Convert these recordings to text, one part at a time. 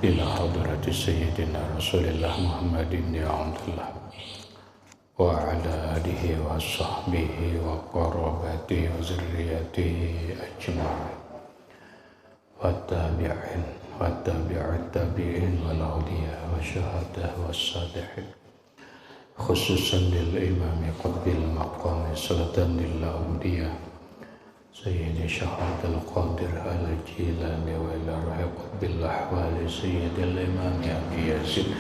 إلى حضرة سيدنا رسول الله محمد بن عبد الله وعلى آله وصحبه وقرابته وذريته أجمعين والتابعين والتابع التابعين والأولياء والشهداء والصالحين خصوصا للإمام قطب المقام سلطان الأولياء سيد الشيخ عبد القادر الجيلاني وإلى روح قطب الأحوال سيد الإمام أبي يزيد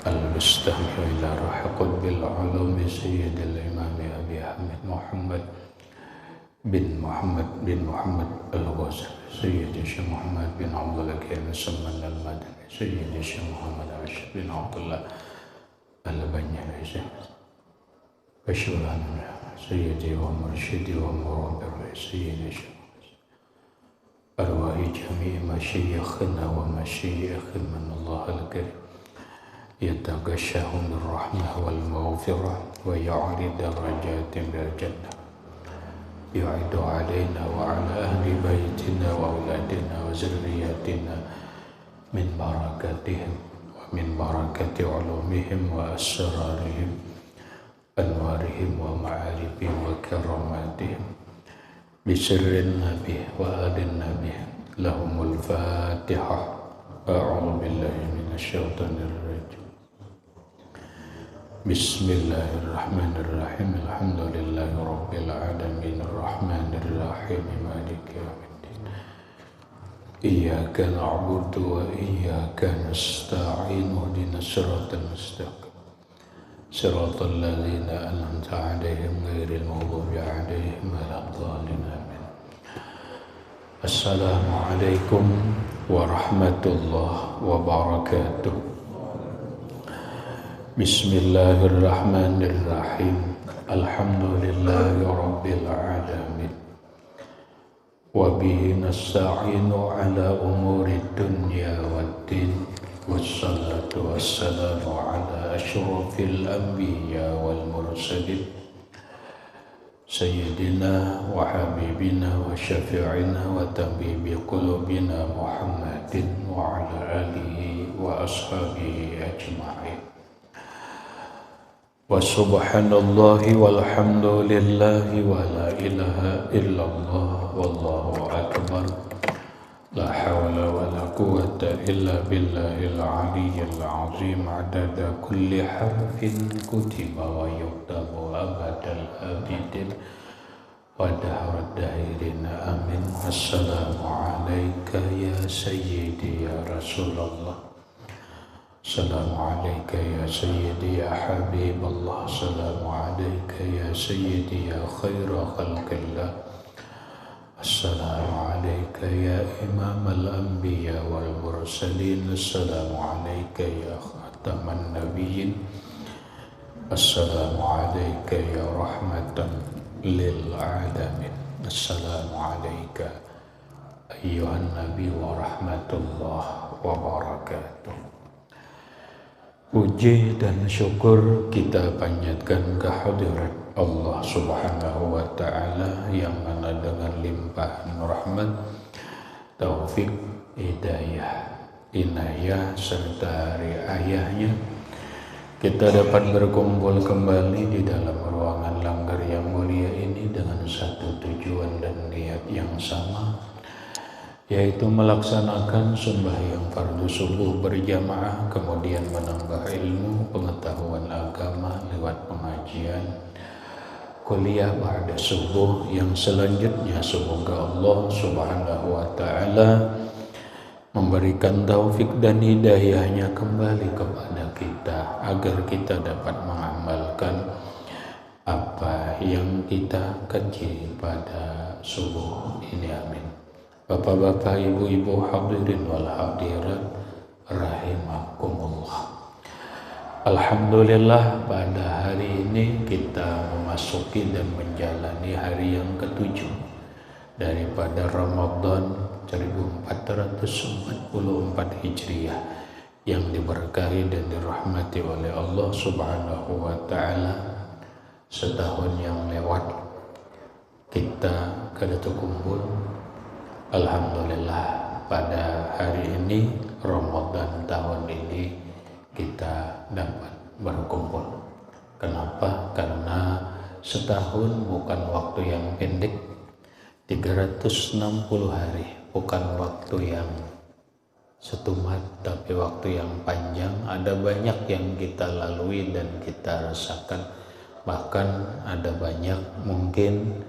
البستامي وإلى روح قطب العلوم سيد الإمام أبي حميد محمد بن محمد الغزالي سيد الشيخ محمد بن عبد الله كيان سمان المدني سيد الشيخ محمد أشرف بن عبد الله البنياني بشرنا سيدي ومرشدي ومربي سيدي أرواح جميع مشايخنا ومشايخ من الله الكريم يتغشاهم بالرحمة والمغفرة ويعلي درجات بالجنة يعد علينا وعلى أهل بيتنا وأولادنا وذرياتنا من بركاتهم ومن بركة علومهم وأسرارهم أنوارهم ومعارفهم وكراماتهم بسر النبي وآل النبي لهم الفاتحة. أعوذ بالله من الشيطان الرجيم. بسم الله الرحمن الرحيم. الحمد لله رب العالمين الرحمن الرحيم مالك يوم الدين إياك نعبد وإياك نستعين اهدنا الصراط المستقيم صراط الذين أنعمت عليهم غير المغضوب عليهم ولا الضالين آمين. السلام عليكم ورحمة الله وبركاته. بسم الله الرحمن الرحيم. الحمد لله رب العالمين وبه نستعين على أمور الدنيا والدين والصلاة والسلام على أشرف الأنبياء والمرسلين سيدنا وحبيبنا وشفيعنا وطبيب قلوبنا محمد وعلى آله وأصحابه أجمعين. وسبحان الله والحمد لله ولا إله إلا الله والله أكبر. لا حول ولا قوة إلا بالله العلي العظيم عدد كل حرف كتب ويكتب أبد الآبدين ودهر الداهرين آمين. السلام عليك يا سيدي يا رسول الله. السلام عليك يا سيدي يا حبيب الله. السلام عليك يا سيدي يا خير خلق الله. السلام عليك يا إمام الأنبياء والمرسلين. السلام عليك يا خاتم النبيين. السلام عليك يا رحمة للعالمين. السلام عليك أيها النبي ورحمة الله وبركاته. Puji dan syukur kita panjatkan kehadirat Allah Subhanahu wa Ta'ala yang mana dengan limpahan rahmat, taufik, hidayah, inayah serta riayahnya kita dapat berkumpul kembali di dalam ruangan langgar yang mulia ini dengan satu tujuan dan niat yang sama, yaitu melaksanakan sembahyang fardu subuh berjamaah, kemudian menambah ilmu pengetahuan agama lewat pengajian kuliah ba'da subuh yang selanjutnya. Semoga Allah Subhanahu wa Ta'ala memberikan taufik dan hidayahnya kembali kepada kita agar kita dapat mengamalkan apa yang kita kaji pada subuh ini. Amin. Bapak-bapak, ibu-ibu, hadirin wal hadirat rahimakumullah. Alhamdulillah, pada hari ini kita memasuki dan menjalani hari yang ketujuh daripada Ramadan 1444 Hijriah yang diberkahi dan dirahmati oleh Allah Subhanahu wa Ta'ala. Setahun yang lewat kita kada terkumpul. Alhamdulillah pada hari ini Ramadan tahun ini kita dapat berkumpul. Kenapa? Karena setahun bukan waktu yang pendek, 360 hari bukan waktu yang setumat, tapi waktu yang panjang. Ada banyak yang kita lalui dan kita rasakan. Bahkan ada banyak, mungkin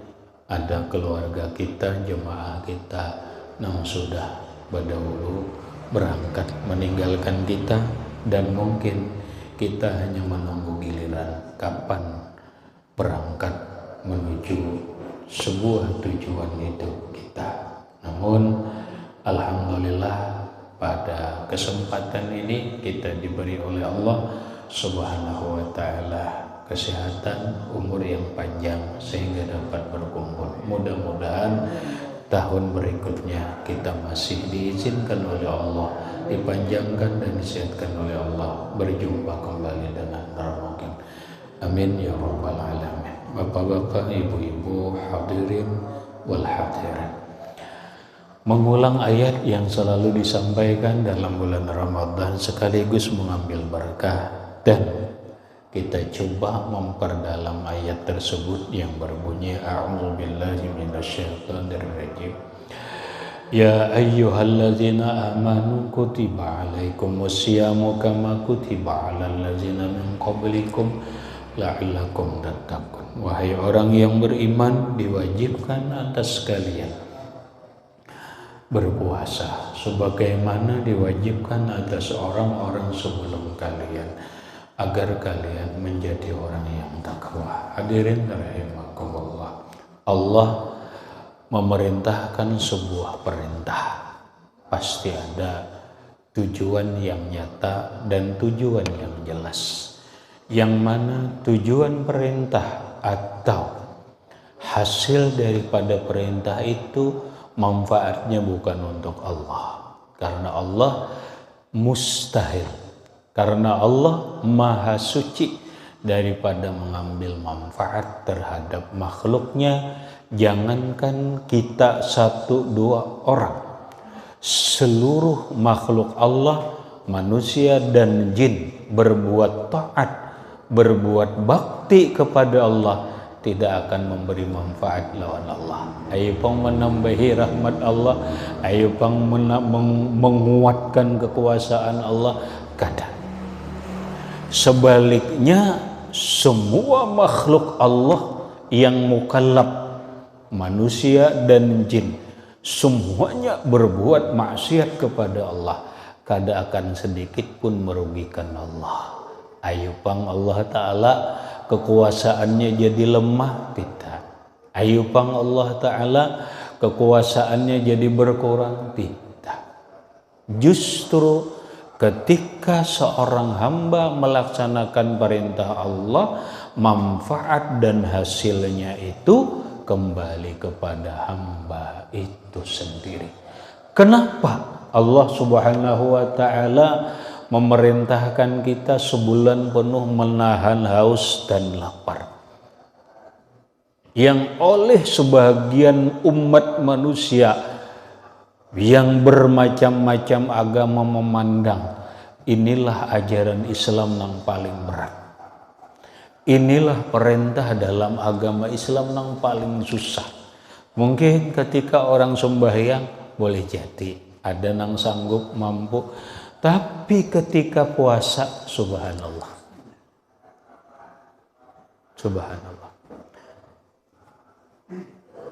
ada keluarga kita, jemaah kita yang sudah berdahulu berangkat meninggalkan kita, dan mungkin kita hanya menunggu giliran kapan berangkat menuju sebuah tujuan hidup kita. Namun alhamdulillah pada kesempatan ini kita diberi oleh Allah Subhanahu wa ta'ala kesehatan, umur yang panjang sehingga dapat berkumpul. Mudah-mudahan tahun berikutnya kita masih diizinkan oleh Allah, dipanjangkan dan disehatkan oleh Allah, berjumpa kembali dengan Ramadan. Amin ya rabbal alamin. Bapak-bapak, ibu-ibu, hadirin wal hadirat, mengulang ayat yang selalu disampaikan dalam bulan Ramadan sekaligus mengambil berkah, dan kita coba memperdalam ayat tersebut yang berbunyi a'udzubillahi minasyaitonirrajim. Ya ayyuhalladzina amanu kutiba alaikumusyamu kama kutiba alal ladzina min qablikum la'allakum tattaqun. Wahai orang yang beriman, diwajibkan atas kalian berpuasa sebagaimana diwajibkan atas orang-orang sebelum kalian, agar kalian menjadi orang yang takwa. Hadirin rahimakumullah, Allah memerintahkan sebuah perintah, pasti ada tujuan yang nyata dan tujuan yang jelas. Yang mana tujuan perintah atau hasil daripada perintah itu manfaatnya bukan untuk Allah, karena Allah mustahil, karena Allah maha suci daripada mengambil manfaat terhadap makhluknya. Jangankan kita satu dua orang, seluruh makhluk Allah, manusia dan jin, berbuat taat, berbuat bakti kepada Allah tidak akan memberi manfaat lawan Allah. Ayo pang menambahi rahmat Allah, ayo pang menguatkan kekuasaan Allah, kadang. Sebaliknya semua makhluk Allah yang mukallaf, manusia dan jin, semuanya berbuat maksiat kepada Allah, kada akan sedikit pun merugikan Allah. Ayo pang Allah Ta'ala kekuasaannya jadi lemah, tidak. Ayo pang Allah Ta'ala kekuasaannya jadi berkurang, tidak. Justru ketika seorang hamba melaksanakan perintah Allah, manfaat dan hasilnya itu kembali kepada hamba itu sendiri. Kenapa Allah Subhanahu wa ta'ala memerintahkan kita sebulan penuh menahan haus dan lapar, yang oleh sebagian umat manusia yang bermacam-macam agama memandang inilah ajaran Islam yang paling berat, inilah perintah dalam agama Islam yang paling susah. Mungkin ketika orang sembahyang boleh jadi ada yang sanggup mampu, tapi ketika puasa subhanallah, subhanallah,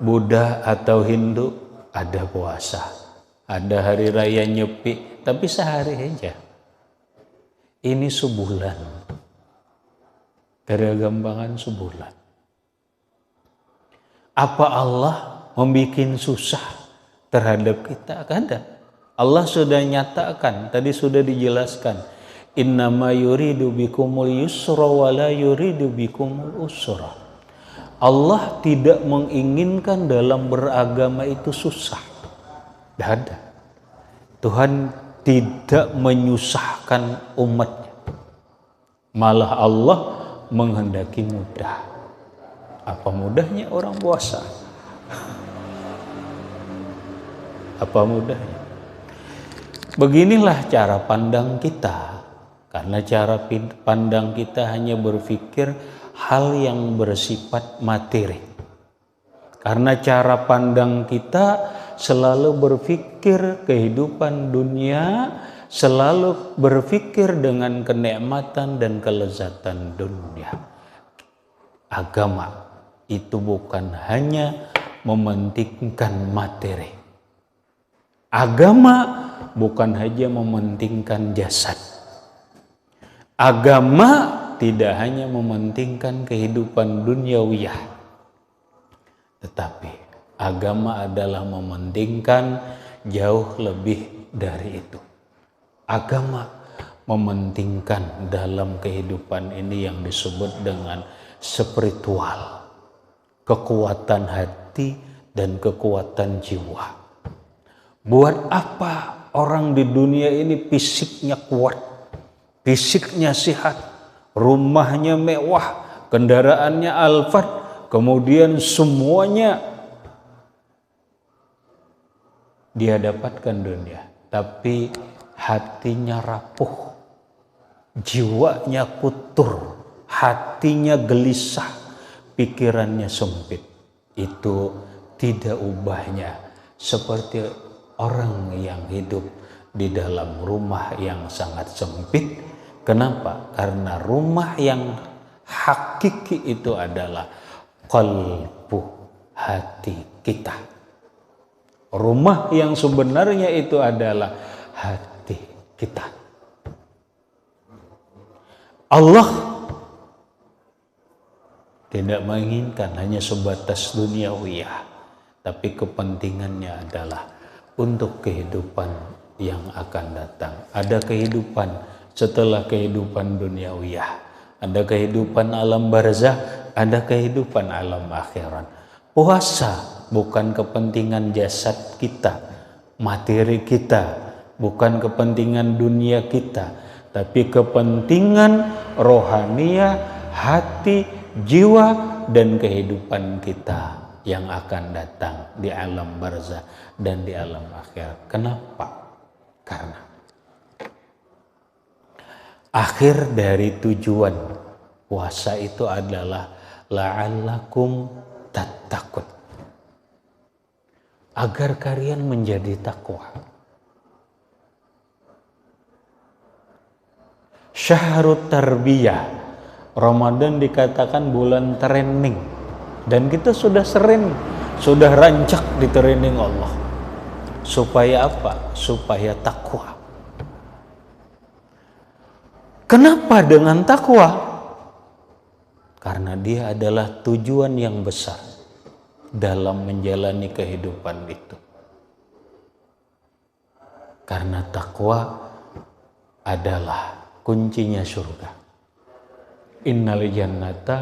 Buddha atau Hindu ada puasa, ada hari raya Nyepi, tapi sehari aja. Ini sebulan, tergampangan sebulan. Apa Allah membuat susah terhadap kita? Kada. Allah sudah nyatakan, tadi sudah dijelaskan, innama yuridu bikumul yusra wa la yuridu bikumul usra. Allah tidak menginginkan dalam beragama itu susah. Tidak ada. Tuhan tidak menyusahkan umatnya. Malah Allah menghendaki mudah. Apa mudahnya orang puasa? Apa mudahnya? Beginilah cara pandang kita, karena cara pandang kita hanya berpikir hal yang bersifat materi. Karena cara pandang kita selalu berpikir kehidupan dunia, selalu berpikir dengan kenikmatan dan kelezatan dunia. Agama itu bukan hanya mementingkan materi. Agama bukan hanya mementingkan jasad. Agama tidak hanya mementingkan kehidupan duniawiyah, tetapi agama adalah mementingkan jauh lebih dari itu. Agama mementingkan dalam kehidupan ini yang disebut dengan spiritual, kekuatan hati dan kekuatan jiwa. Buat apa orang di dunia ini fisiknya kuat, fisiknya sehat, rumahnya mewah, kendaraannya Alphard, kemudian semuanya dia dapatkan dunia, tapi hatinya rapuh, jiwanya kutur, hatinya gelisah, pikirannya sempit. Itu tidak ubahnya seperti orang yang hidup di dalam rumah yang sangat sempit. Kenapa? Karena rumah yang hakiki itu adalah qalbu, hati kita. Rumah yang sebenarnya itu adalah hati kita. Allah tidak menginginkan hanya sebatas duniawiyah, tapi kepentingannya adalah untuk kehidupan yang akan datang. Ada kehidupan setelah kehidupan duniawiyah, ada kehidupan alam barzah, ada kehidupan alam akhirat. Puasa bukan kepentingan jasad kita, materi kita, bukan kepentingan dunia kita, tapi kepentingan rohania, hati, jiwa, dan kehidupan kita yang akan datang di alam barzah dan di alam akhirat. Kenapa? Karena akhir dari tujuan puasa itu adalah la'allakum tattaqun, agar kalian menjadi takwa. Syahrut tarbiyah, Ramadan dikatakan bulan training, dan kita sudah sering, sudah rancak di training Allah. Supaya apa? Supaya takwa. Kenapa dengan takwa? Karena dia adalah tujuan yang besar dalam menjalani kehidupan itu. Karena takwa adalah kuncinya surga. Innal jannata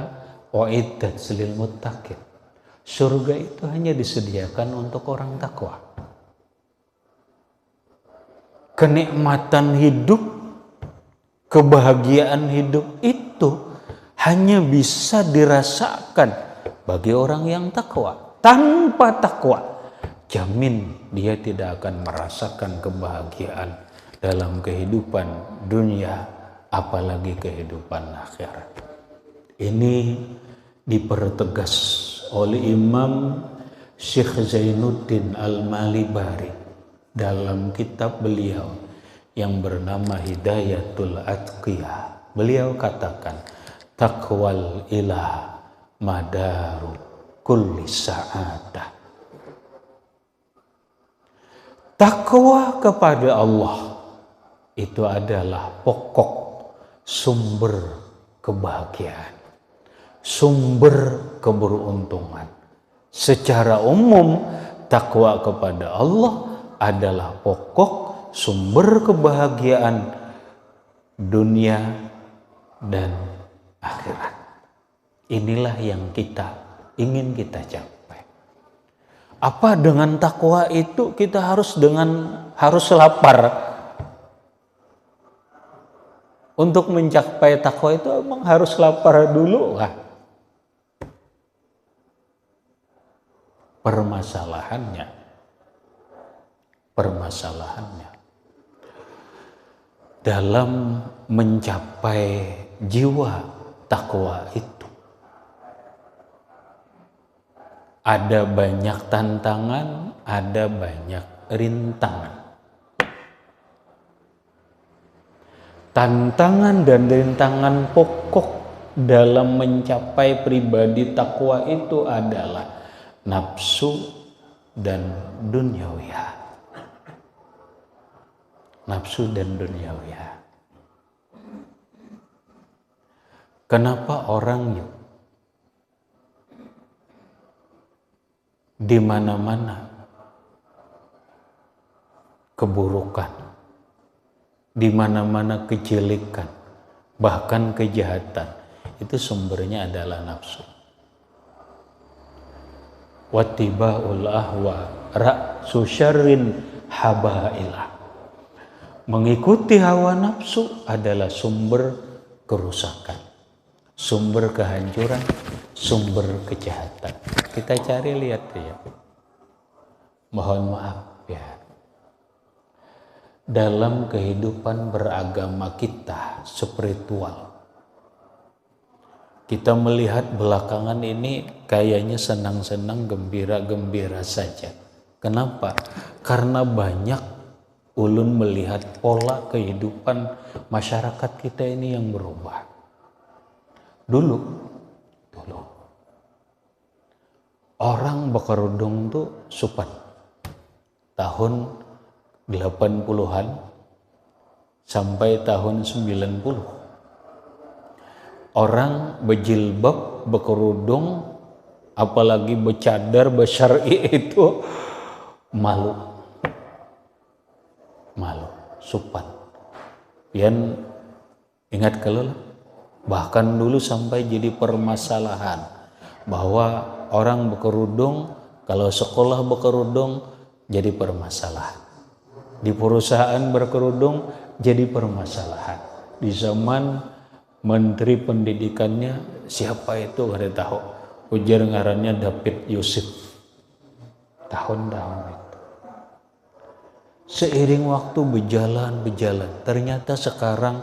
uiddat lil muttaqin. Surga itu hanya disediakan untuk orang takwa. Kenikmatan hidup, kebahagiaan hidup itu hanya bisa dirasakan bagi orang yang takwa. Tanpa takwa, jamin dia tidak akan merasakan kebahagiaan dalam kehidupan dunia, apalagi kehidupan akhirat. Ini dipertegas oleh Imam Syekh Zainuddin Al-Malibari dalam kitab beliau yang bernama Hidayatul Atqiyah. Beliau katakan, taqwal ilah madaru kulli sa'adah. Takwa kepada Allah itu adalah pokok sumber kebahagiaan, sumber keberuntungan. Secara umum, takwa kepada Allah adalah pokok sumber kebahagiaan dunia dan akhirat. Inilah yang ingin kita capai. Apa dengan takwa itu kita harus lapar? Untuk mencapai takwa itu emang harus lapar dulu kah? Permasalahannya dalam mencapai jiwa takwa itu ada banyak tantangan, ada banyak rintangan. Tantangan dan rintangan pokok dalam mencapai pribadi takwa itu adalah nafsu dan duniawiyah. Nafsu dan duniawiyah. Kenapa orang di mana-mana keburukan, di mana-mana kejelekan, bahkan kejahatan, itu sumbernya adalah nafsu. Wattiba'ul ahwa ra'su syarrin habailah. Mengikuti hawa nafsu adalah sumber kerusakan, sumber kehancuran, sumber kejahatan. Kita cari lihat ya. Mohon maaf ya. Dalam kehidupan beragama kita, spiritual, kita melihat belakangan ini kayaknya senang-senang, gembira-gembira saja. Kenapa? Karena banyak ulun melihat pola kehidupan masyarakat kita ini yang berubah. Dulu orang berkerudung tuh sopan. Tahun 80-an sampai tahun 90. Orang berjilbab, berkerudung, apalagi bercadar, bersyar'i itu malu, sopan. Pian ingat kalau bahkan dulu sampai jadi permasalahan bahwa orang berkerudung, kalau sekolah berkerudung jadi permasalahan. Di perusahaan berkerudung jadi permasalahan. Di zaman Menteri Pendidikannya siapa itu kada tahu, ujar ngarannya David Yusuf. Tahun-tahun itu. Seiring waktu berjalan, ternyata sekarang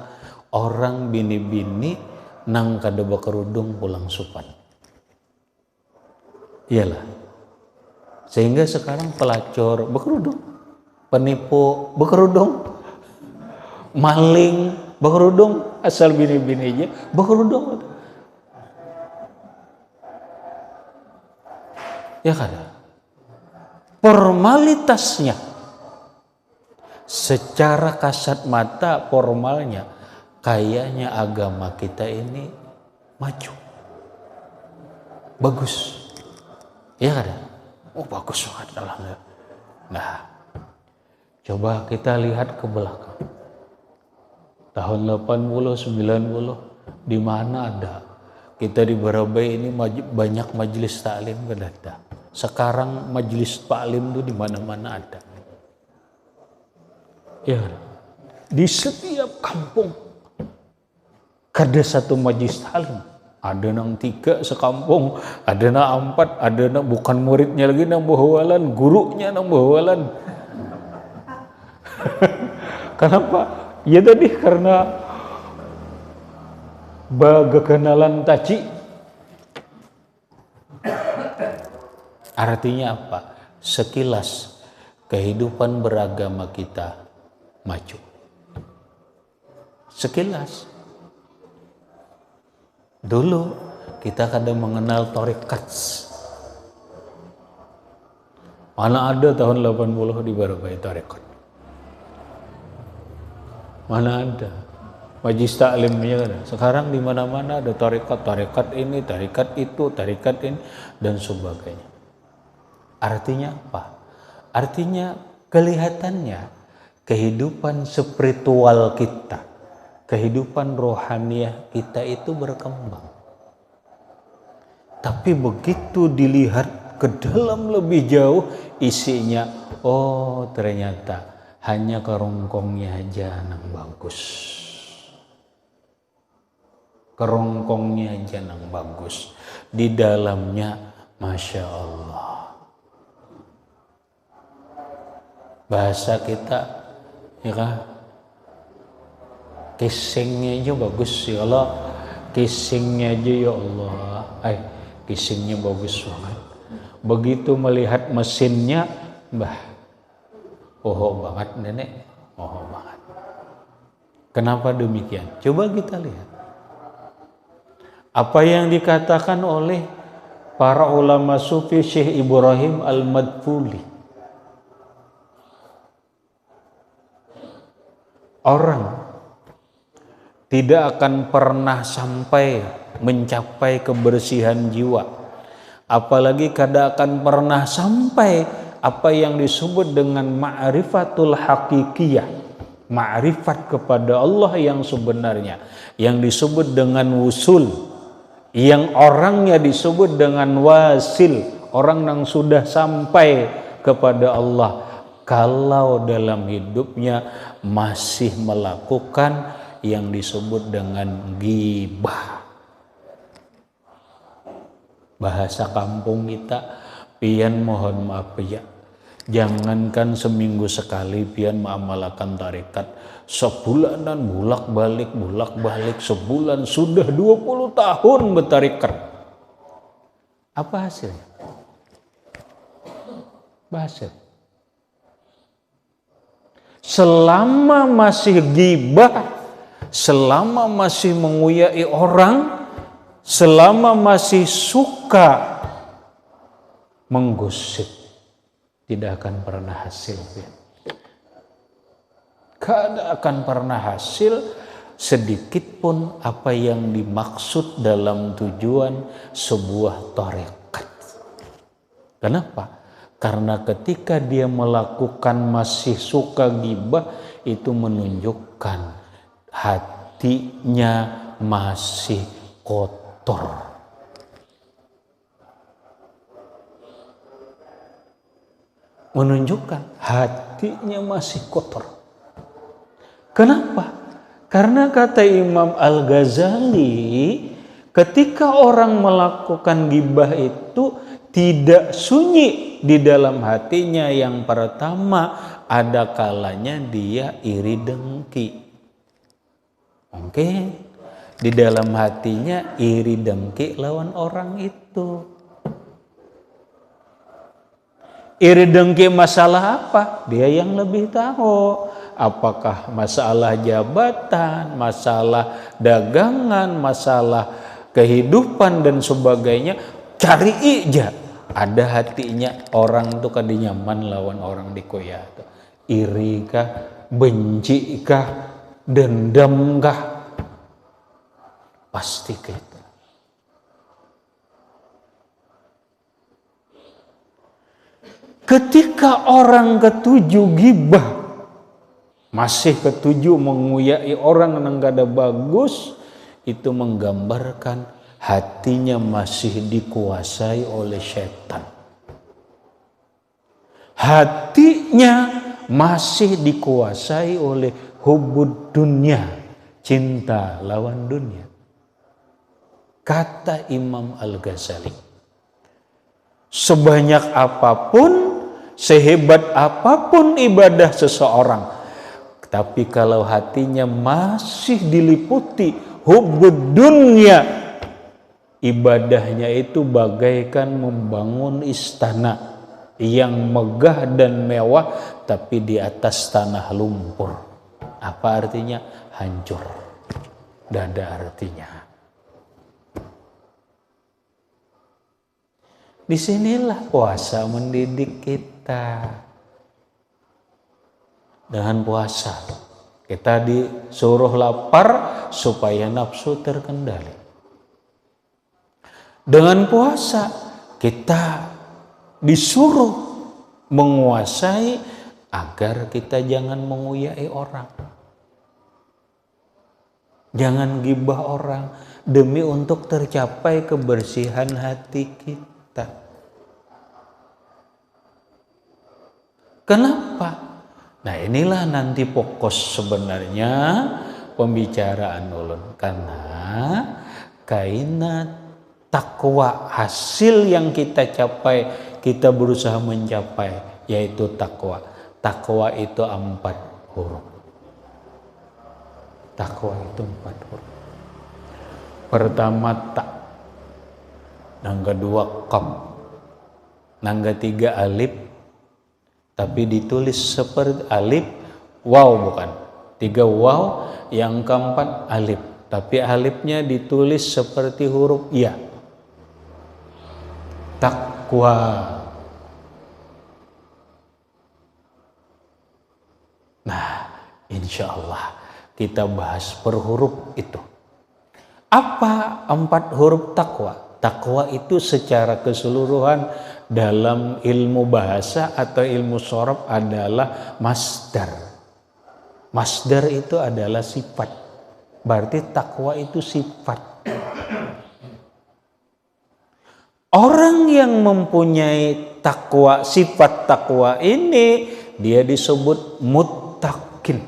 orang bini-bini nang kada berkerudung pulang sopan. Iyalah. Sehingga sekarang pelacur berkerudung, penipu berkerudung, maling berkerudung, asal bini-bininya berkerudung. Ya kan? Formalitasnya, secara kasat mata formalnya, kayaknya agama kita ini maju, bagus. Ya kan? Oh bagus banget, alhamdulillah. Nah, coba kita lihat ke belakang. Tahun 80, 90, di mana ada? Kita di Barabai ini banyak majelis taklim ada. Sekarang majelis taklim itu di mana-mana ada. Ya, di setiap kampung ada satu majelis taklim. Ada nang 3 sekampung, ada nang 4, ada nang bukan muridnya lagi nang bahawalan, gurunya nang bahawalan. Kenapa? Ya tadi karena kenalan taci. Artinya apa? Sekilas kehidupan beragama kita maju. Sekilas. Dulu kita kadang mengenal tarekat. Mana ada tahun 80 di Barabai tarekat? Mana ada? Majelis taklimnya kan. Sekarang di mana-mana ada tarekat ini, tarekat itu, tarekat ini dan sebagainya. Artinya apa? Artinya kelihatannya kehidupan spiritual kita, kehidupan rohaniah kita itu berkembang. Tapi begitu dilihat ke dalam lebih jauh, isinya, oh ternyata hanya kerongkongnya aja nang bagus. Kerongkongnya aja nang bagus. Di dalamnya, Masya Allah. Bahasa kita, ya kan? casingnya aja bagus ya Allah, casingnya aja ya Allah, casingnya bagus banget. Begitu melihat mesinnya, bah, banget nenek, banget. Kenapa demikian? Coba kita lihat apa yang dikatakan oleh para ulama sufi, Syekh Ibrahim Al-Madfuli. Orang tidak akan pernah sampai mencapai kebersihan jiwa, apalagi kada akan pernah sampai apa yang disebut dengan ma'rifatul hakikiyah, ma'rifat kepada Allah yang sebenarnya, yang disebut dengan wusul, yang orangnya disebut dengan wasil, orang yang sudah sampai kepada Allah, kalau dalam hidupnya masih melakukan yang disebut dengan ghibah. Bahasa kampung kita, pian mohon maaf ya, jangankan seminggu sekali pian mengamalkan tarekat, sebulanan bolak-balik sebulan sudah 20 tahun bertarekat. Apa hasilnya? Hasil. Selama masih ghibah, selama masih menguyai orang, selama masih suka menggosip, tidak akan pernah hasil. Tidak akan pernah hasil sedikit pun apa yang dimaksud dalam tujuan sebuah tarekat. Kenapa? Karena ketika dia melakukan masih suka ghibah, itu menunjukkan hatinya masih kotor. Menunjukkan hatinya masih kotor. Kenapa? Karena kata Imam Al-Ghazali, ketika orang melakukan ghibah itu tidak sunyi di dalam hatinya. Yang pertama, ada kalanya dia iri dengki. Oke, di dalam hatinya iri dengki lawan orang itu. Iri dengki masalah apa? Dia yang lebih tahu. Apakah masalah jabatan, masalah dagangan, masalah kehidupan dan sebagainya. Cari aja. Ada hatinya orang tuh kada nyaman lawan orang dikoya. Iri kah, benci kah, dendam kah? Pasti gitu. Ketika orang ketujuh ghibah, masih ketujuh menguyai orang yang kada bagus, itu menggambarkan hatinya masih dikuasai oleh setan. Hatinya masih dikuasai oleh hubud dunia, cinta lawan dunia. Kata Imam Al-Ghazali, sebanyak apapun, sehebat apapun ibadah seseorang, tapi kalau hatinya masih diliputi hubud dunia, ibadahnya itu bagaikan membangun istana yang megah dan mewah, tapi di atas tanah lumpur. Apa artinya? Hancur. Dada artinya. Disinilah puasa mendidik kita. Dengan puasa kita disuruh lapar supaya nafsu terkendali. Dengan puasa kita disuruh menguasai agar kita jangan menguyai orang. Jangan gibah orang demi untuk tercapai kebersihan hati kita. Kenapa? Nah, inilah nanti fokus sebenarnya pembicaraan ulun. Karena kaina takwa, hasil yang kita capai, kita berusaha mencapai, yaitu takwa. Takwa itu 4 huruf. Takwa itu 4 huruf. Pertama ta, yang kedua qaf, yang ketiga alif, tapi ditulis seperti alif, waw bukan. 3 waw, yang keempat alif, tapi alifnya ditulis seperti huruf ya. Takwa. Nah, insya Allah kita bahas per huruf itu. Apa 4 huruf takwa? Takwa itu secara keseluruhan dalam ilmu bahasa atau ilmu shorof adalah masdar. Masdar itu adalah sifat. Berarti takwa itu sifat. Orang yang mempunyai takwa, sifat takwa ini, dia disebut muttaqin.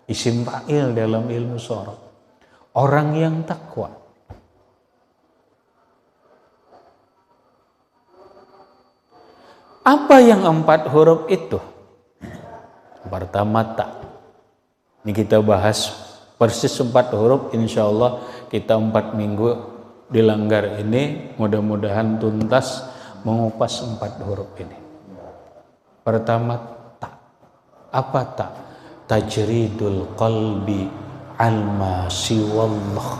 Isim fa'il dalam ilmu shorof. Orang yang takwa. Apa yang 4 huruf itu? Pertama ta. Ini kita bahas persis 4 huruf. Insya Allah kita 4 minggu di Langgar ini mudah-mudahan tuntas mengupas 4 huruf ini. Pertama ta. Apa ta? Tajridul qalbi alma siwallah.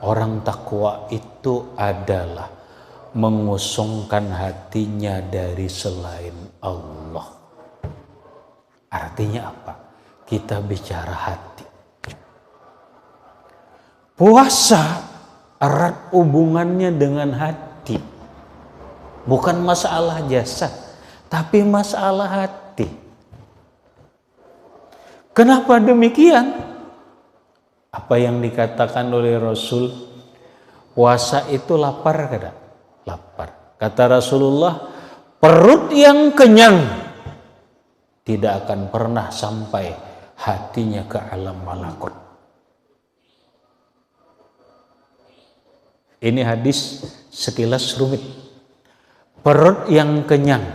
Orang takwa itu adalah mengosongkan hatinya dari selain Allah. Artinya apa? Kita bicara hati. Puasa erat hubungannya dengan hati. Bukan masalah jasad, tapi masalah hati. Kenapa demikian? Apa yang dikatakan oleh Rasul, puasa itu lapar kada? Lapar. Kata Rasulullah, perut yang kenyang tidak akan pernah sampai hatinya ke alam malakut. Ini hadis sekilas rumit. Perut yang kenyang.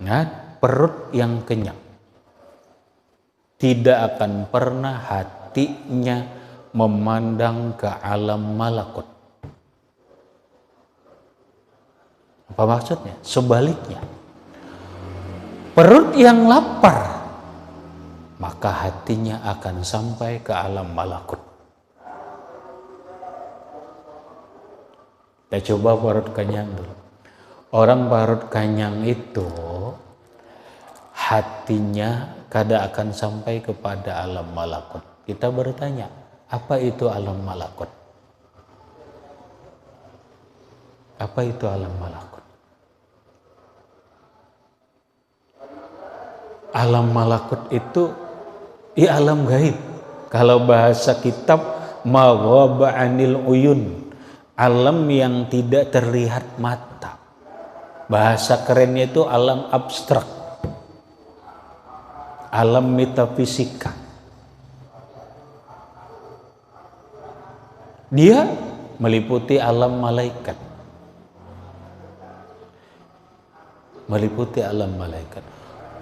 Nah, perut yang kenyang tidak akan pernah hatinya memandang ke alam malakut. Apa maksudnya? Sebaliknya, perut yang lapar, maka hatinya akan sampai ke alam malakut. Kita coba perut kenyang dulu. Orang perut kenyang itu hatinya kada akan sampai kepada alam malakut. Kita bertanya, apa itu alam malakut? Apa itu alam malakut? Alam malakut itu alam gaib. Kalau bahasa kitab ma ghaba anil uyun, alam yang tidak terlihat mata. Bahasa kerennya itu alam abstrak, alam metafisika. Dia meliputi alam malaikat, meliputi alam malaikat.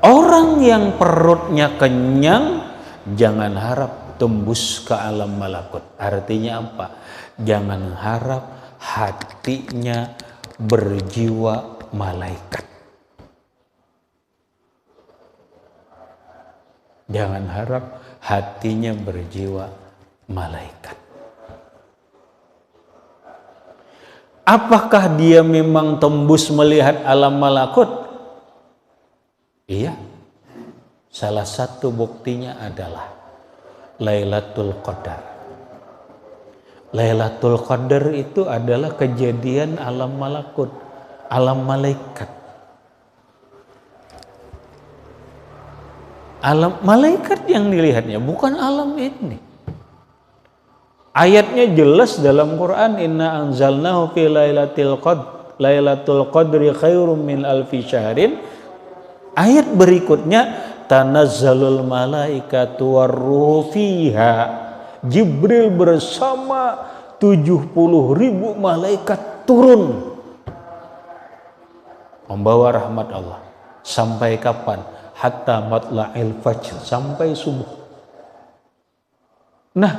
Orang yang perutnya kenyang jangan harap tembus ke alam malakut. Artinya apa? Jangan harap hatinya berjiwa malaikat. Jangan harap hatinya berjiwa malaikat. Apakah dia memang tembus melihat alam malakut? Iya. Salah satu buktinya adalah Lailatul Qadar. Lailatul Qadar itu adalah kejadian alam malakut, alam malaikat. Alam malaikat yang dilihatnya, bukan alam ini. Ayatnya jelas dalam Quran, inna anzalnahu fi lailatul qadr, lailatul qadri khairum min alfi syahrin. Ayat berikutnya, tanazzalul malaikatu warruhu fiha. Jibril bersama 70.000 malaikat turun membawa rahmat Allah. Sampai kapan? hatta matla'il fajr, sampai subuh. Nah,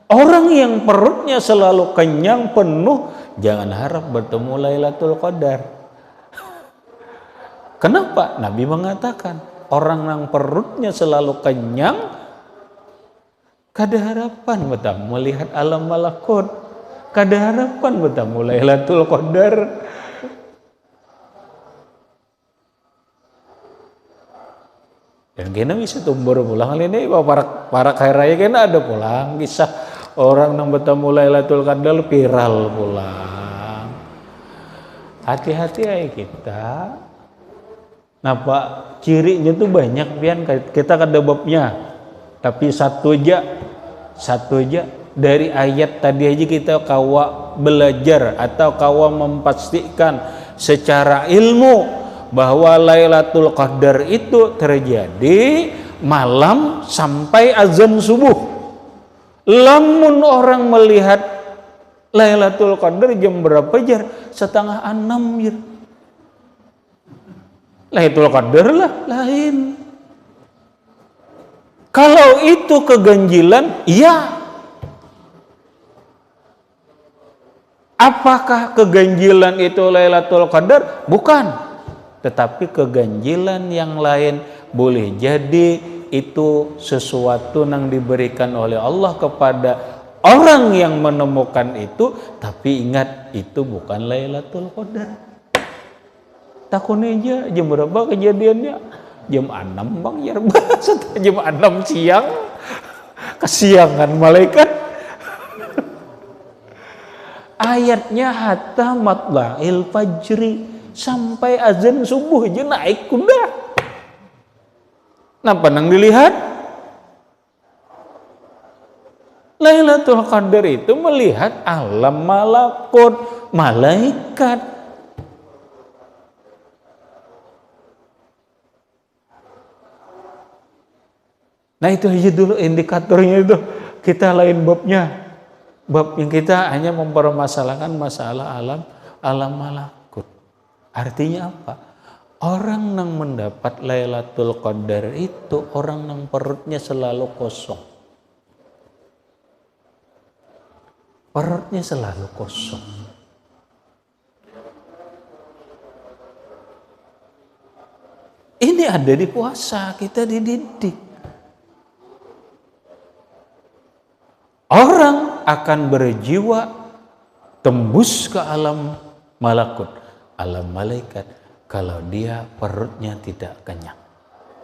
orang yang perutnya selalu kenyang penuh, jangan harap bertemu Lailatul Qadar. Kenapa? Nabi mengatakan, orang yang perutnya selalu kenyang, kada harapan bertemu melihat alam malakut, kada harapan bertemu Lailatul Qadar. Dan kena bisa tumbur pulang ini para kaya raya kena ada pulang kisah orang yang bertemu Lailatul Qadar viral pulang. Hati-hati aja kita. Nah Pak, cirinya tuh banyak pian, kita kada babnya. Tapi satu aja dari ayat tadi aja kita kawa belajar atau kawa memastikan secara ilmu bahwa Lailatul Qadar itu terjadi malam sampai azan subuh. Lamun orang melihat Lailatul Qadar jam berapa jar? 5:30 jar. Lailatul Qadar lah lain. Kalau itu keganjilan, iya. Apakah keganjilan itu Lailatul Qadar? Bukan. Tetapi keganjilan yang lain boleh jadi itu sesuatu yang diberikan oleh Allah kepada orang yang menemukan itu, tapi ingat itu bukan Lailatul Qadar. Takun aja jam berapa kejadiannya? Jam 6 bang ya, jam 6 siang, kesiangan malaikat. Ayatnya hatta matla'il fajri, sampai azan subuh aja naik kuda. Nah pandang dilihat Lailatul Qadar itu melihat alam malakut, malaikat. Nah itu aja dulu indikatornya itu. Kita lain babnya. Bab yang kita hanya mempermasalahkan masalah alam malakut. Artinya apa? Orang yang mendapat Lailatul Qadar itu orang yang perutnya selalu kosong. Perutnya selalu kosong. Ini ada di puasa, kita dididik. Orang akan berjiwa tembus ke alam malakut, alam malaikat, kalau dia perutnya tidak kenyang.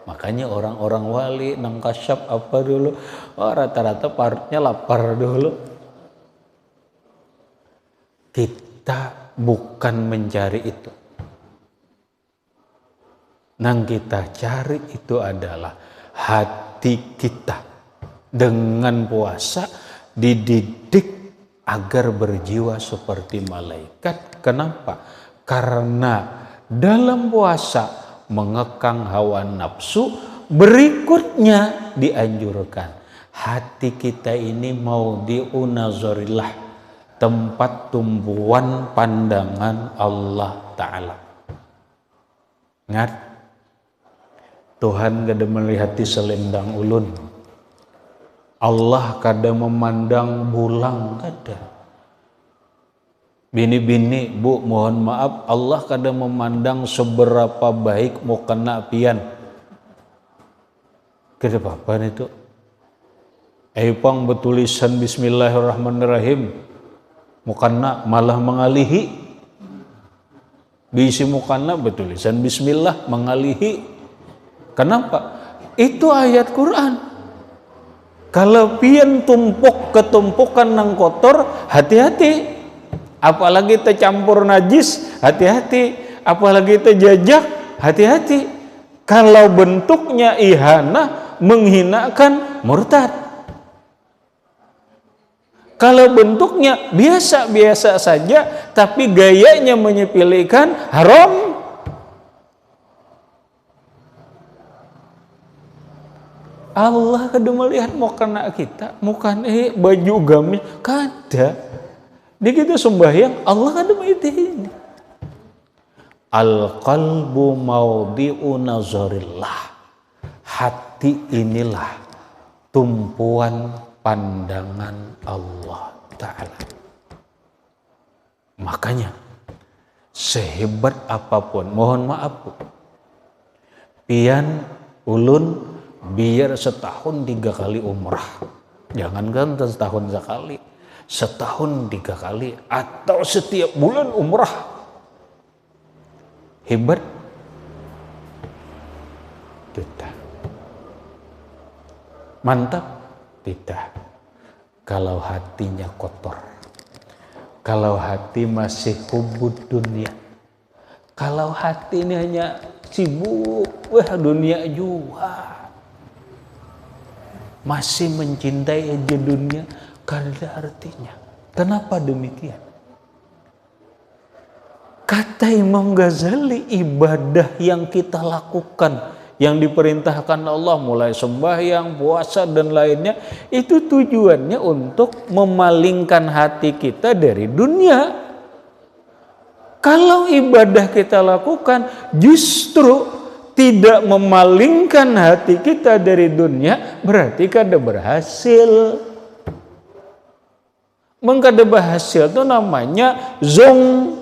Makanya orang-orang wali nang kasyaf apa dulu, rata-rata perutnya lapar dulu. Kita bukan mencari itu. Nang kita cari itu adalah hati kita. Dengan puasa dididik agar berjiwa seperti malaikat. Kenapa? Karena dalam puasa mengekang hawa nafsu, berikutnya dianjurkan hati kita ini mau diunazorillah, tempat tumbuhan pandangan Allah Ta'ala. Ingat, Tuhan kada melihat di selendang ulun. Allah kada memandang bulang, kada. Bini-bini, bu, mohon maaf, Allah kada memandang seberapa baik mau kena pian. Kada apa-apa itu. Pang bertulisan Bismillahirrahmanirrahim, mukana malah mengalihi. Bisi mukana bertulisan Bismillah mengalihi. Kenapa? Itu ayat Quran. Kalau pian tumpuk ketumpukan nang kotor, hati-hati. Apalagi tercampur najis, hati-hati. Apalagi terjajak, hati-hati. Kalau bentuknya ihanah, menghinakan, murtad. Kalau bentuknya biasa-biasa saja, tapi gayanya menyepelekan, haram. Allah kada melihat mau kena kita, bukan baju gamis, kada. Dia kita sembahyang, Allah kada melihat ini. Al qalbu maudi'u nazarillah. hati inilah tumpuan pandangan Allah Ta'ala. Makanya sehebat apapun, mohon maaf, pian ulun biar setahun 3 kali umrah, jangankan setahun sekali, setahun 3 kali atau setiap bulan umrah, hebat? Tidak. Mantap? Tidak. Kalau hatinya kotor, kalau hati masih hubud dunia, kalau hati ini hanya sibuk, dunia juga, masih mencintai aja dunia, kan ada artinya. Kenapa demikian? Kata Imam Ghazali, ibadah yang kita lakukan, yang diperintahkan Allah, mulai sembahyang, puasa dan lainnya, itu tujuannya untuk memalingkan hati kita dari dunia. Kalau ibadah kita lakukan justru tidak memalingkan hati kita dari dunia, berarti kada berhasil. Mengkada berhasil itu namanya zong.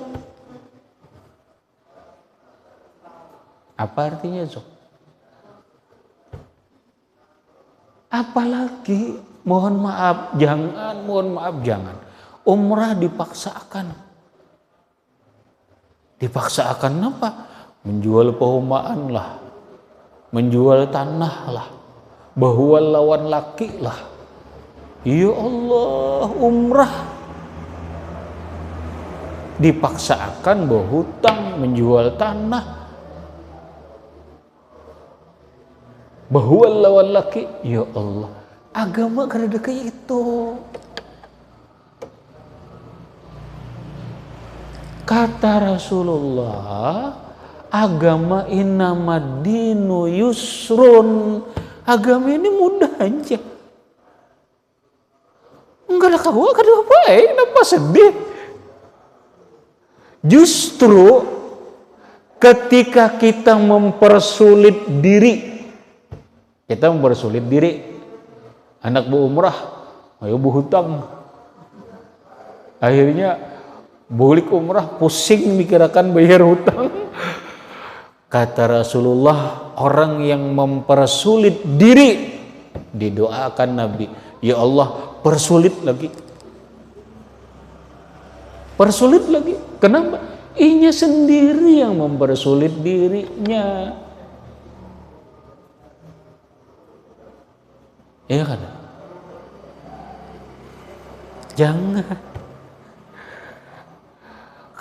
Apa artinya zong? Apalagi mohon maaf jangan umrah dipaksakan. Dipaksakan apa? Menjual perumahan lah, menjual tanah lah, bahwa lawan laki lah. Ya Allah, umrah dipaksakan berhutang, menjual tanah, bahwa lawan laki. Ya Allah, agama kada kayak itu. Kata Rasulullah, agama innamadinu yusrun. Agama ini mudah aja. Enggak lah kau, kada baik, kenapa sedih? Justru ketika kita mempersulit diri, anak berumrah, ayo berhutang, akhirnya balik umrah pusing mikirkan bayar hutang. Kata Rasulullah, orang yang mempersulit diri, didoakan Nabi, ya Allah persulit lagi. Persulit lagi. Kenapa? Inya sendiri yang mempersulit dirinya. Iya kan? Jangan.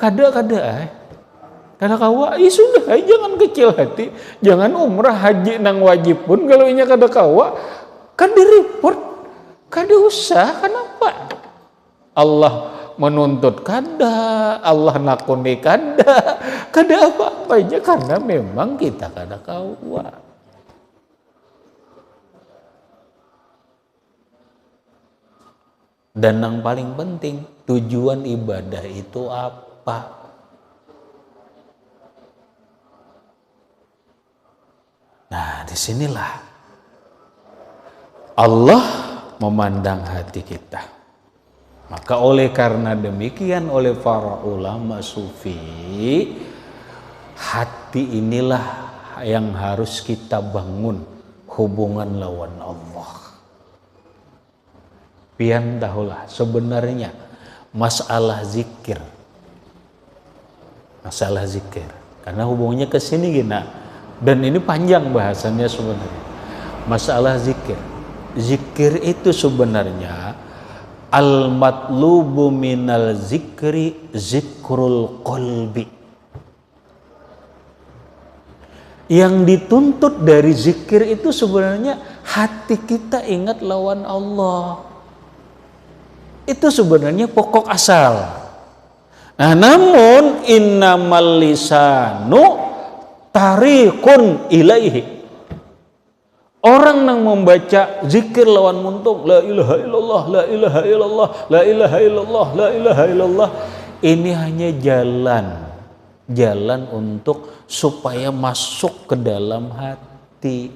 Kada kawa, sudah, jangan kecil hati, jangan umrah haji nang wajib pun kalau inya kada kawa, kada repot, kada usah. Kenapa? Allah menuntut kada, Allah nakuni kada apa-apa aja karena memang kita kada kawa. Dan yang paling penting, tujuan ibadah itu apa? Nah, disinilah Allah memandang hati kita. Maka oleh karena demikian, oleh para ulama sufi, hati inilah yang harus kita bangun hubungan lawan Allah. Pian tahulah sebenarnya masalah zikir, karena hubungannya ke sini gina, dan ini panjang bahasanya sebenarnya. Masalah zikir itu sebenarnya al-matlubu minal zikri zikrul qalbi. Yang dituntut dari zikir itu sebenarnya hati kita ingat lawan Allah. Itu sebenarnya pokok asal. Nah, namun innamal lisanu tariqun ilaihi. Orang yang membaca zikir lawan muntung, la ilaha illallah, la ilaha illallah, la ilaha illallah, la ilaha illallah, ini hanya jalan untuk supaya masuk ke dalam hati.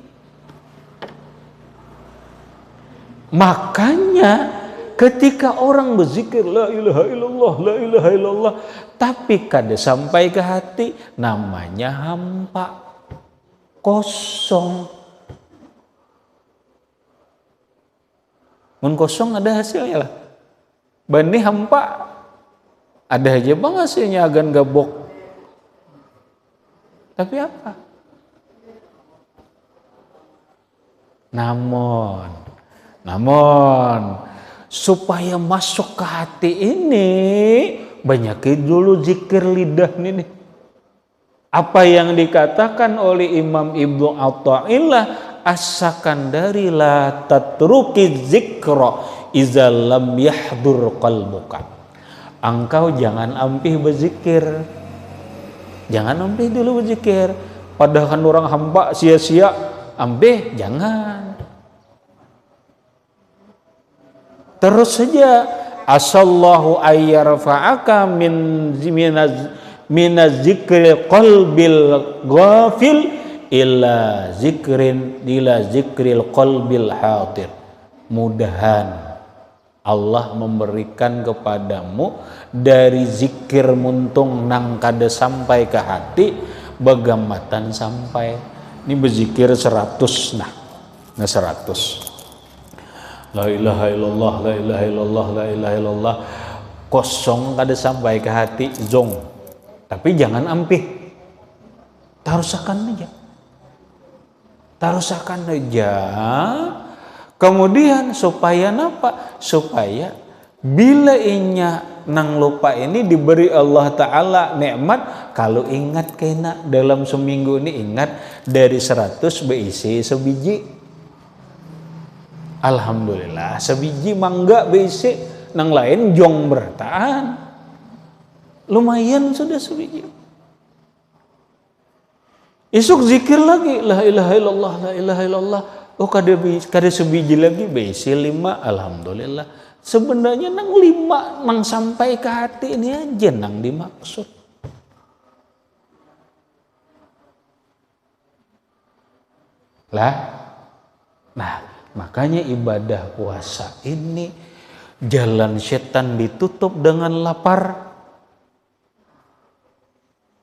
Makanya ketika orang berzikir la ilaha illallah, la ilaha illallah, tapi kada sampai ke hati, namanya hampa, kosong. Mun kosong ada hasilnya lah. Bani hampa ada aja bang hasilnya agan gabok. Tapi apa? Namun supaya masuk ke hati ini banyakin dulu zikir lidah ini. Apa yang dikatakan oleh Imam Ibnu Athaillah, as-sakandari la tatruki zikra iza lam yahdur qalbuka. Engkau jangan ampih berzikir. Jangan ampih dulu berzikir. Padahal kan orang hamba sia-sia ampih, jangan. Terus saja asallahu ayyarfa'aka min zikri qalbil ghafil ila zikril qalbil hadir. Mudahan Allah memberikan kepadamu dari zikir muntung nang kada sampai ke hati bagamatan sampai. Ini berzikir 100 nah 100. La ilaha illallah, la ilaha illallah, la ilaha illallah. Kosong kada sampai ke hati, zong. Tapi jangan ampih. Tarusakan aja. Kemudian supaya apa? Supaya bila inya nang lupa ini diberi Allah Ta'ala nikmat, kalau ingat kena dalam seminggu ini ingat dari 100 beisi sebiji. Alhamdulillah sebiji mangga beisi, nang lain jong bertahan. Lumayan sudah sebiji. Isuk zikir lagi la ilaha illallah, la ilaha illallah. Oh kada sebiji lagi beisi 5, alhamdulillah. Sebenarnya nang 5 nang sampai ke hati ini aja nang dimaksud. Nah, makanya ibadah puasa ini jalan setan ditutup dengan lapar,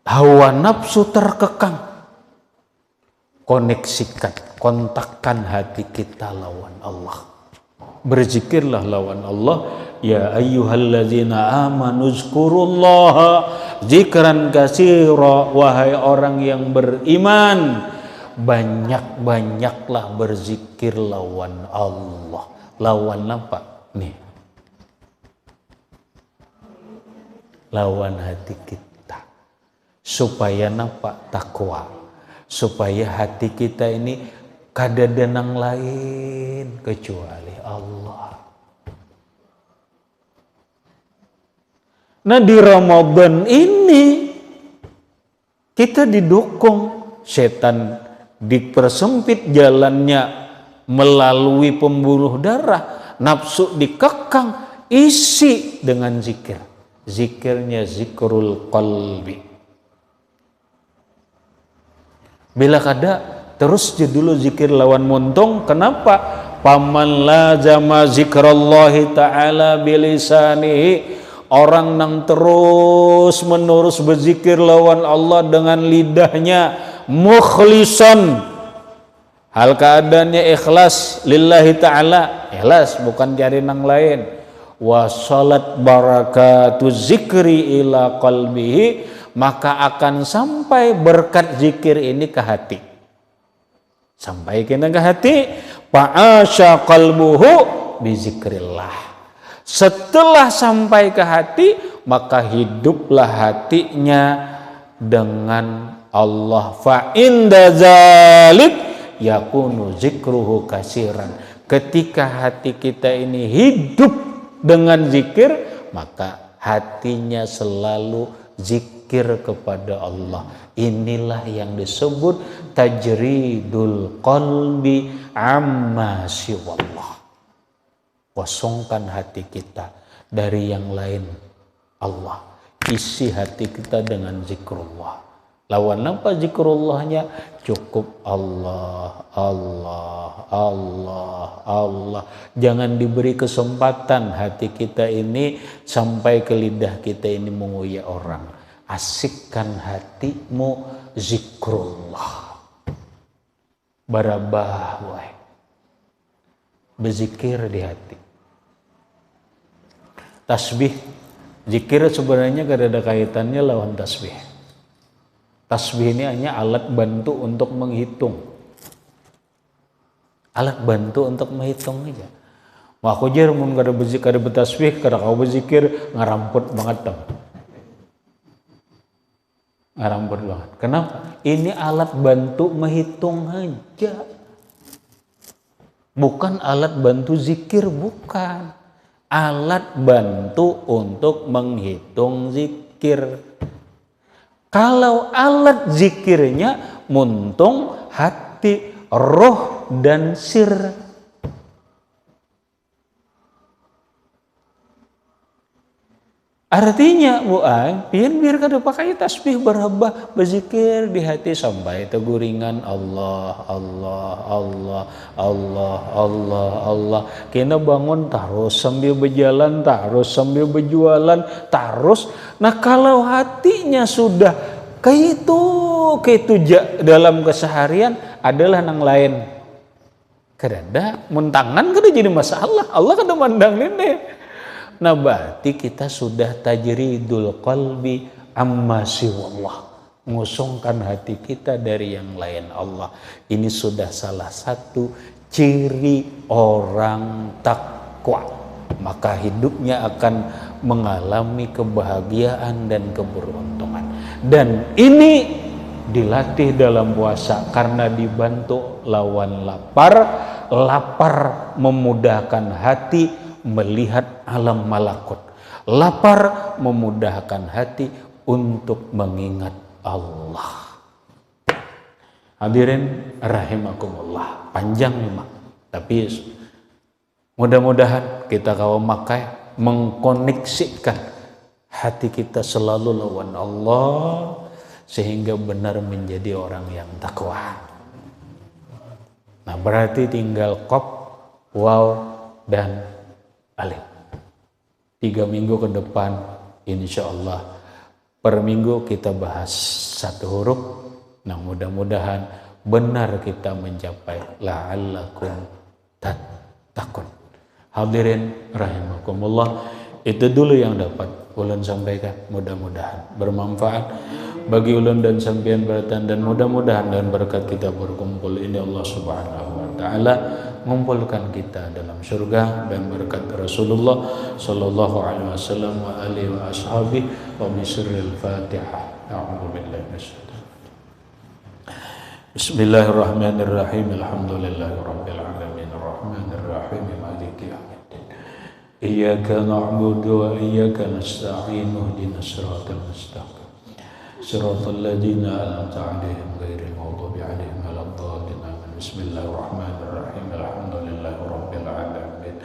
hawa nafsu terkekang. Kontakkan hati kita lawan Allah. Berzikirlah lawan Allah. Ya ayyuhalladzina amanu zkurullaha zikran katsira. Wahai orang yang beriman, banyak-banyaklah berzikir lawan Allah. Lawan apa? Nih. Lawan hati kita. Supaya apa? Takwa. Supaya hati kita ini kada denang lain kecuali Allah. Nah di Ramadan ini kita didukung, setan dipersempit jalannya melalui pembuluh darah, nafsu dikekang, isi dengan zikir. Zikirnya zikrul qalbi. Bila kada terus je dulu zikir lawan muntung. Kenapa? Paman lazama zikrallahi ta'ala bilisanihi. Orang nang terus menerus berzikir lawan Allah dengan lidahnya, mukhlisan, hal keadaannya ikhlas lillahi ta'ala, ikhlas bukan cari nang lain. Wa salat barakatu zikri ila qalbihi, maka akan sampai berkat zikir ini ke hati. Sampai kena ke hati, fa'asha qalbuhu bizikrillah. Setelah sampai ke hati, maka hiduplah hatinya dengan Allah. Fa inda zalik yakunu zikruhu kasiran. Ketika hati kita ini hidup dengan zikir, maka hatinya selalu zikir kepada Allah. Inilah yang disebut tajridul qalbi amma siwallah. Kosongkan hati kita dari yang lain Allah. Isi hati kita dengan zikrullah. Lawan apa zikrullahnya? Cukup Allah, Allah, Allah, Allah. Jangan diberi kesempatan hati kita ini sampai ke lidah kita ini menguyak orang. Asikkan hatimu zikrullah. Barabah wae. Berzikir di hati. Tasbih, zikir sebenarnya gak ada kaitannya lawan tasbih. Tasbih ini hanya alat bantu untuk menghitung. Alat bantu untuk menghitung aja. Wah aku jar mun kada berzikir, kada bertasbih, kada kau berzikir ngaramput banget dong. Ngaramput banget. Kenapa? Ini alat bantu menghitung aja. Bukan alat bantu zikir, bukan. Alat bantu untuk menghitung zikir. Kalau alat zikirnya muntung hati, roh, dan sir. Artinya buang, biar kada pakai tasbih berhabah berzikir di hati sampai teguringan Allah, Allah, Allah, Allah, Allah, Allah. Kena bangun terus sambil berjalan, terus sambil berjualan, terus. Nah kalau hatinya sudah kayak itu dalam keseharian adalah nang lain. Kada mentangan kada jadi masalah. Allah kada mandang ini. Nah berarti kita sudah tajridul qalbi amma siwallah, ngusungkan hati kita dari yang lain Allah. Ini sudah salah satu ciri orang takwa, maka hidupnya akan mengalami kebahagiaan dan keberuntungan. Dan ini dilatih dalam puasa karena dibantu lawan lapar. Lapar memudahkan hati melihat alam malakut. Lapar memudahkan hati untuk mengingat Allah. Hadirin rahimakumullah, panjang memang, tapi mudah-mudahan kita kau makai mengkoneksikan hati kita selalu lawan Allah sehingga benar menjadi orang yang takwa. Nah berarti tinggal qaf, waw, dan alif. 3 minggu ke depan insya Allah per minggu kita bahas 1 huruf. Nah mudah-mudahan benar kita mencapai la'allakum tattaqun. Hadirin rahimakumullah, itu dulu yang dapat ulun sampaikan. Mudah-mudahan bermanfaat bagi ulun dan sampean beratan, dan mudah-mudahan dan berkat kita berkumpul ini Allah Subhanahu wa taala mengumpulkan kita dalam surga dan berkat Rasulullah sallallahu alaihi wasallam wa alihi wa ashabihi wa bisirril Fatihah. A'udzu billahi minasyaitonir rajim. Bismillahirrahmanirrahim. Alhamdulillahirabbil alamin arrahmanir rahim maliki yaumiddin. Iyyaka na'budu wa iyyaka nasta'in ihdinas siratal mustaqim. Siratal ladzina an'amta 'alaihim ghairil maghdubi 'alaihim waladdallin. Bismillahirrahmanirrahim. Alhamdulillahirabbil alamin.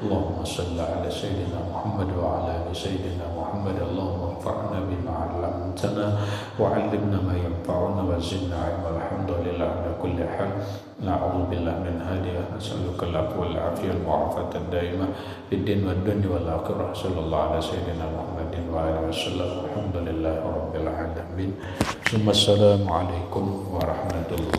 Allahumma shalli ala sayyidina Muhammad wa ala ali sayyidina Muhammad. Allahumma anfa'na bima 'allamtana wa 'allimna ma yanfa'una wa zidna 'ilma. Alhamdulillah ala kulli hal. Na'udzu billahi min hadiyah. Nas'aluka al-'afwa wal 'afiyah wal 'afata ad-daimah fid din wad dunya wal akhirah. Sallallahu ala sayyidina Muhammadin wa alihi wasallam. Alhamdulillahirabbil alamin. Assalamualaikum warahmatullahi